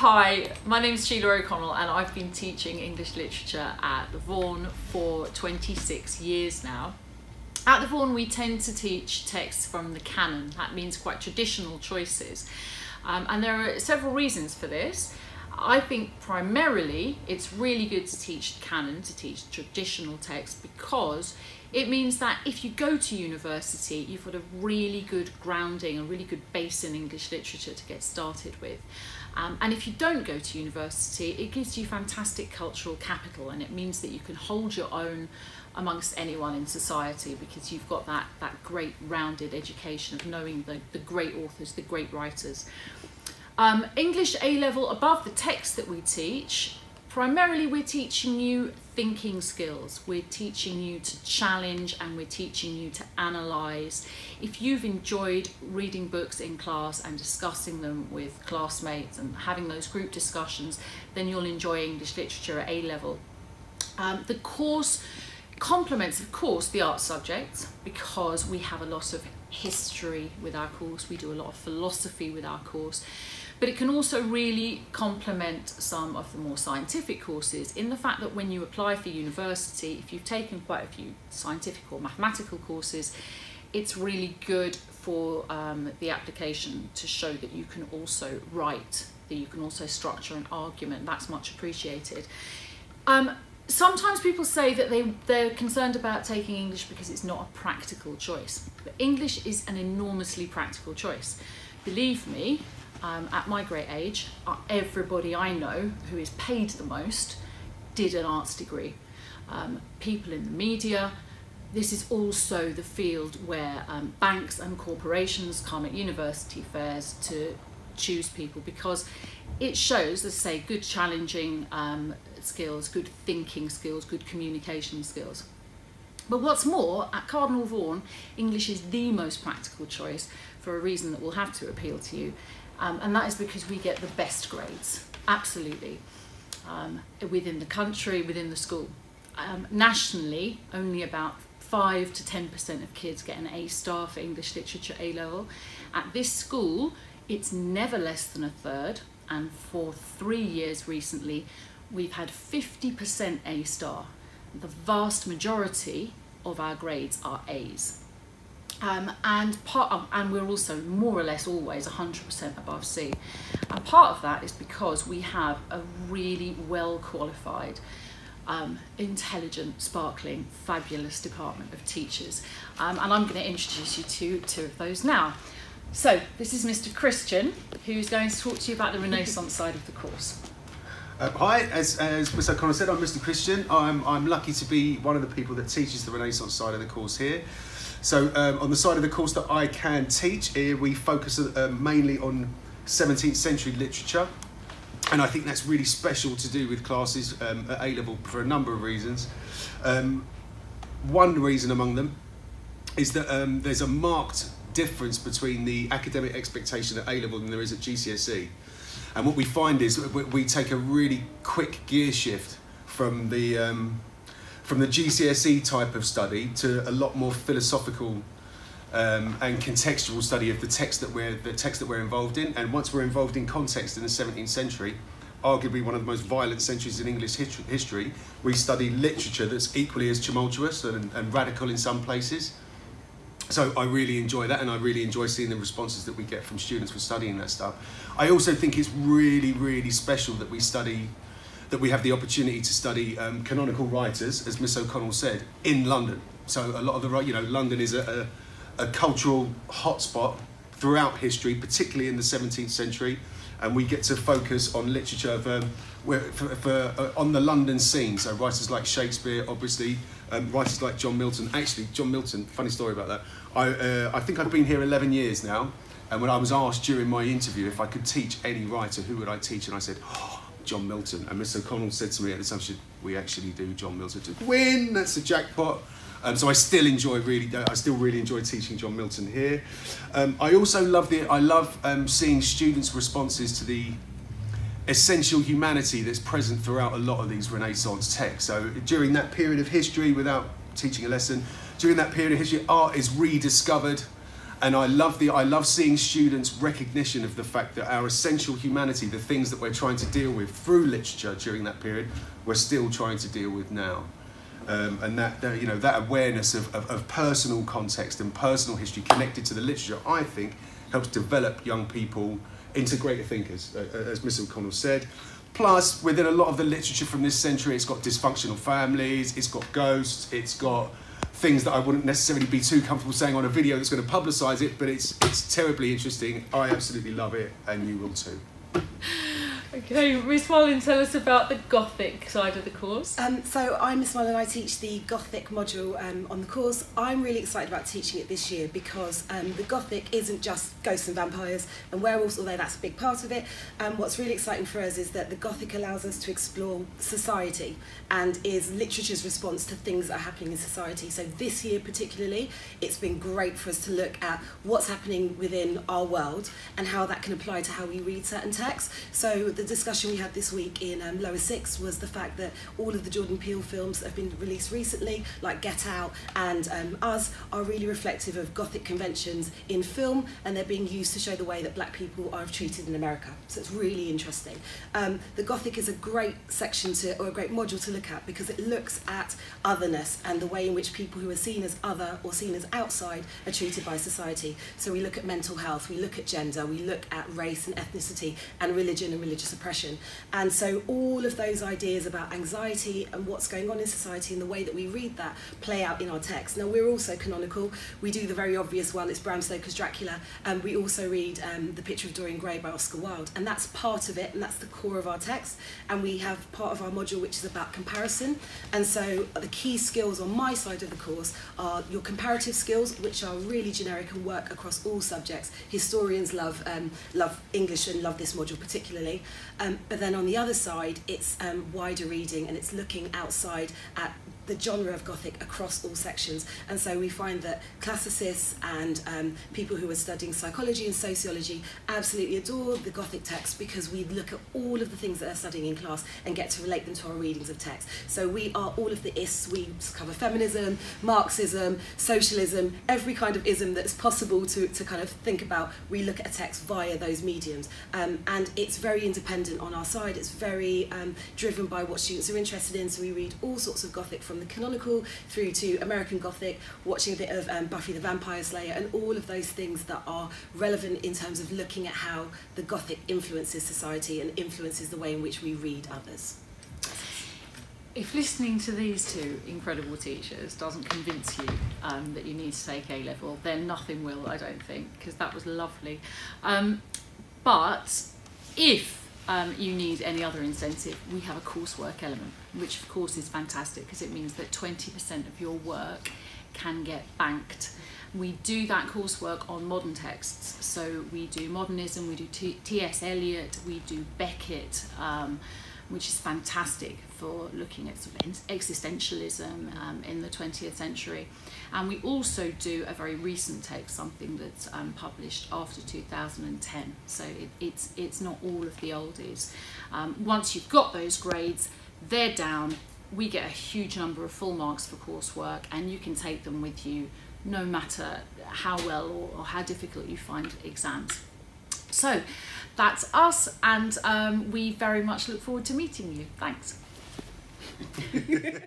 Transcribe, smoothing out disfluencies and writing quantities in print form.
Hi, my name is Sheila O'Connell and I've been teaching English literature at the Vaughan for 26 years now. At the Vaughan we tend to teach texts from the canon. That means quite traditional choices. And there are several reasons for this. I think primarily it's really good to teach canon, to teach traditional text, because it means that if you go to university, you've got a really good grounding, a really good base in English literature to get started with. And if you don't go to university, it gives you fantastic cultural capital, and it means that you can hold your own amongst anyone in society, because you've got that great rounded education of knowing the great authors, the great writers. English A-level, above the text that we teach, primarily we're teaching you thinking skills. We're teaching you to challenge and we're teaching you to analyse. If you've enjoyed reading books in class and discussing them with classmates and having those group discussions, then you'll enjoy English literature at A-level. The course complements, of course, the art subjects, because we have a lot of history with our course, we do a lot of philosophy with our course, but it can also really complement some of the more scientific courses in the fact that when you apply for university, if you've taken quite a few scientific or mathematical courses, it's really good for the application to show that you can also write, that you can also structure an argument. That's much appreciated. Sometimes people say that they're concerned about taking English because it's not a practical choice. But English is an enormously practical choice. Believe me, at my great age, everybody I know who is paid the most did an arts degree. People in the media. This is also the field where banks and corporations come at university fairs to choose people, because it shows, let's say, good challenging skills, good thinking skills, good communication skills. But what's more, at Cardinal Vaughan, English is the most practical choice for a reason that will have to appeal to you, and that is because we get the best grades, absolutely, within the country, within the school. Nationally, only about 5 to 10% of kids get an A star for English literature A-level. At this school, it's never less than a third, and for 3 years recently, we've had 50% A star. The vast majority of our grades are A's. And we're also more or less always 100% above C. And part of that is because we have a really well qualified, intelligent, sparkling, fabulous department of teachers. And I'm going to introduce you to two of those now. So this is Mr. Christian, who's going to talk to you about the Renaissance side of the course. Hi, as Miss O'Connell said, I'm Mr. Christian. I'm lucky to be one of the people that teaches the Renaissance side of the course here. So on the side of the course that I can teach, we focus mainly on 17th century literature. And I think that's really special to do with classes at A-level for a number of reasons. One reason among them is that there's a marked difference between the academic expectation at A-level than there is at GCSE. And what we find is we take a really quick gear shift from the GCSE type of study to a lot more philosophical and contextual study of the text that we're involved in. And once we're involved in context in the 17th century, arguably one of the most violent centuries in English history, we study literature that's equally as tumultuous and radical in some places. So I really enjoy that, and I really enjoy seeing the responses that we get from students for studying that stuff. I also think it's really, really special that we have the opportunity to study canonical writers, as Miss O'Connell said, in London. So a lot of London is a cultural hotspot throughout history, particularly in the 17th century, and we get to focus on literature on the London scene. So writers like Shakespeare, obviously, writers like John Milton. Actually, John Milton, funny story about that. I think I've been here 11 years now, and when I was asked during my interview if I could teach any writer, who would I teach? And I said, oh, John Milton. And Miss O'Connell said to me at the time, we actually do John Milton to win. That's a jackpot. So I still really enjoy teaching John Milton here. I also love seeing students' responses to the essential humanity that's present throughout a lot of these Renaissance texts. So during that period of history, without teaching a lesson, during that period of history, art is rediscovered And I love seeing students' recognition of the fact that our essential humanity, the things that we're trying to deal with through literature during that period, we're still trying to deal with now. And that awareness of personal context and personal history connected to the literature, I think, helps develop young people into greater thinkers, as Miss O'Connell said. Plus, within a lot of the literature from this century, it's got dysfunctional families, it's got ghosts, it's got things that I wouldn't necessarily be too comfortable saying on a video that's going to publicise it, but it's terribly interesting. I absolutely love it, and you will too. Okay, Miss Mullin, tell us about the Gothic side of the course. So I'm Miss Mullin, I teach the Gothic module on the course. I'm really excited about teaching it this year because the Gothic isn't just ghosts and vampires and werewolves, although that's a big part of it. What's really exciting for us is that the Gothic allows us to explore society and is literature's response to things that are happening in society. So this year particularly, it's been great for us to look at what's happening within our world and how that can apply to how we read certain texts. So the discussion we had this week in Lower Six was the fact that all of the Jordan Peele films that have been released recently, like Get Out and Us, are really reflective of Gothic conventions in film, and they're being used to show the way that black people are treated in America. So it's really interesting. The Gothic is a great section or a great module to look at because it looks at otherness and the way in which people who are seen as other or seen as outside are treated by society. So we look at mental health, we look at gender, we look at race and ethnicity and religion and religious oppression. And so all of those ideas about anxiety and what's going on in society and the way that we read that play out in our text. Now, we're also canonical. We do the very obvious one, it's Bram Stoker's Dracula, and we also read The Picture of Dorian Gray by Oscar Wilde, and that's part of it, and that's the core of our text. And we have part of our module which is about comparison. And so the key skills on my side of the course are your comparative skills, which are really generic and work across all subjects. Historians love English and love this module particularly. But then on the other side, it's wider reading, and it's looking outside at the genre of Gothic across all sections. And so we find that classicists and people who are studying psychology and sociology absolutely adore the Gothic text because we look at all of the things that they're studying in class and get to relate them to our readings of text. So we are all of the ists. We cover feminism, Marxism, socialism, every kind of ism that's possible to kind of think about. We look at a text via those mediums. And it's very independent on our side. It's very driven by what students are interested in. So we read all sorts of Gothic from the canonical through to American Gothic, watching a bit of Buffy the Vampire Slayer, and all of those things that are relevant in terms of looking at how the Gothic influences society and influences the way in which we read others. If listening to these two incredible teachers doesn't convince you that you need to take A-level, then nothing will, I don't think, because that was lovely. But if you need any other incentive, we have a coursework element, which of course is fantastic because it means that 20% of your work can get banked. We do that coursework on modern texts, so we do modernism, we do T.S. Eliot, we do Beckett, which is fantastic for looking at sort of existentialism in the 20th century. And we also do a very recent text, something that's published after 2010. So it's not all of the oldies. Once you've got those grades, they're down. We get a huge number of full marks for coursework, and you can take them with you no matter how well or how difficult you find exams. So that's us, and we very much look forward to meeting you. Thanks.